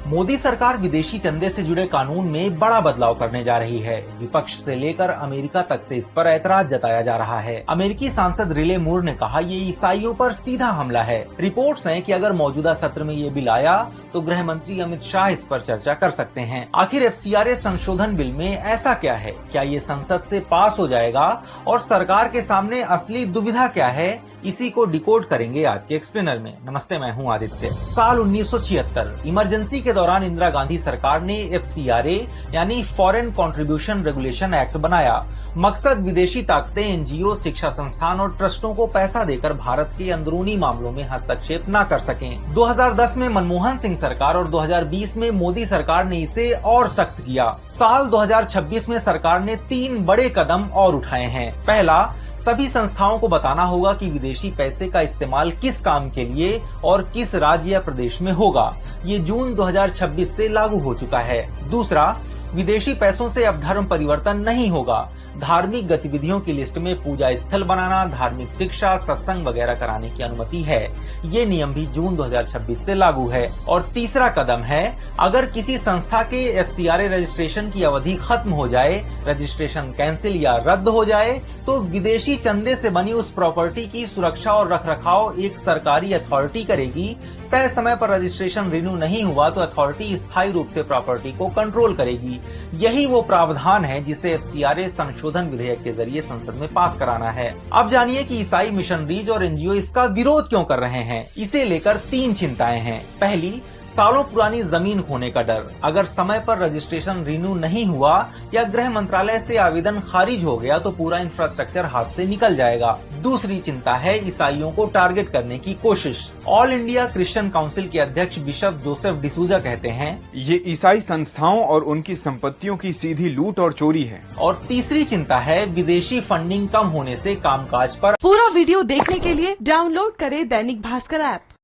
मोदी सरकार विदेशी चंदे से जुड़े कानून में बड़ा बदलाव करने जा रही है। विपक्ष से लेकर अमेरिका तक से इस पर ऐतराज जताया जा रहा है। अमेरिकी सांसद रिले मूर ने कहा, ये ईसाइयों पर सीधा हमला है। रिपोर्ट्स हैं कि अगर मौजूदा सत्र में ये बिल आया तो गृह मंत्री अमित शाह इस पर चर्चा कर सकते हैं। आखिर FCRA संशोधन बिल में ऐसा क्या है? क्या ये संसद से पास हो जाएगा और सरकार के सामने असली दुविधा क्या है? इसी को डिकोड करेंगे आज के एक्सप्लेनर में। नमस्ते, मैं हूं आदित्य। साल 1976 इमरजेंसी के दौरान इंदिरा गांधी सरकार ने FCRA यानी फॉरेन कंट्रीब्यूशन रेगुलेशन एक्ट बनाया। मकसद विदेशी ताकतें, NGO, शिक्षा संस्थान और ट्रस्टों को पैसा देकर भारत के अंदरूनी मामलों में हस्तक्षेप न कर सकें। 2010 में मनमोहन सिंह सरकार और 2020 में मोदी सरकार ने इसे और सख्त किया। साल 2026 में सरकार ने 3 बड़े कदम और उठाए हैं। पहला, सभी संस्थाओं को बताना होगा कि विदेशी पैसे का इस्तेमाल किस काम के लिए और किस राज्य या प्रदेश में होगा। ये जून 2026 से लागू हो चुका है। दूसरा, विदेशी पैसों से अब धर्म परिवर्तन नहीं होगा। धार्मिक गतिविधियों की लिस्ट में पूजा स्थल बनाना, धार्मिक शिक्षा, सत्संग वगैरह कराने की अनुमति है। ये नियम भी जून 2026 से लागू है। और तीसरा कदम है, अगर किसी संस्था के FCRA रजिस्ट्रेशन की अवधि खत्म हो जाए, रजिस्ट्रेशन कैंसिल या रद्द हो जाए, तो विदेशी चंदे से बनी उस प्रॉपर्टी की सुरक्षा और रखरखाव एक सरकारी अथॉरिटी करेगी। तय समय पर रजिस्ट्रेशन रिन्यू नहीं हुआ तो अथॉरिटी स्थायी रूप से प्रॉपर्टी को कंट्रोल करेगी। यही वो प्रावधान है जिसे FCRA संशोधन विधेयक के जरिए संसद में पास कराना है। अब जानिए कि ईसाई मिशनरीज और NGO इसका विरोध क्यों कर रहे हैं। इसे लेकर 3 चिंताएं हैं। पहली, सालों पुरानी जमीन खोने का डर। अगर समय पर रजिस्ट्रेशन रिन्यू नहीं हुआ या गृह मंत्रालय से आवेदन खारिज हो गया तो पूरा इंफ्रास्ट्रक्चर हाथ से निकल जाएगा। दूसरी चिंता है ईसाइयों को टारगेट करने की कोशिश। ऑल इंडिया क्रिश्चियन काउंसिल के अध्यक्ष बिशप जोसेफ डिसूजा कहते हैं, ये ईसाई संस्थाओं और उनकी संपत्तियों की सीधी लूट और चोरी है। और तीसरी चिंता है विदेशी फंडिंग कम होने से कामकाज पर। पूरा वीडियो देखने के लिए डाउनलोड करें दैनिक भास्कर ऐप।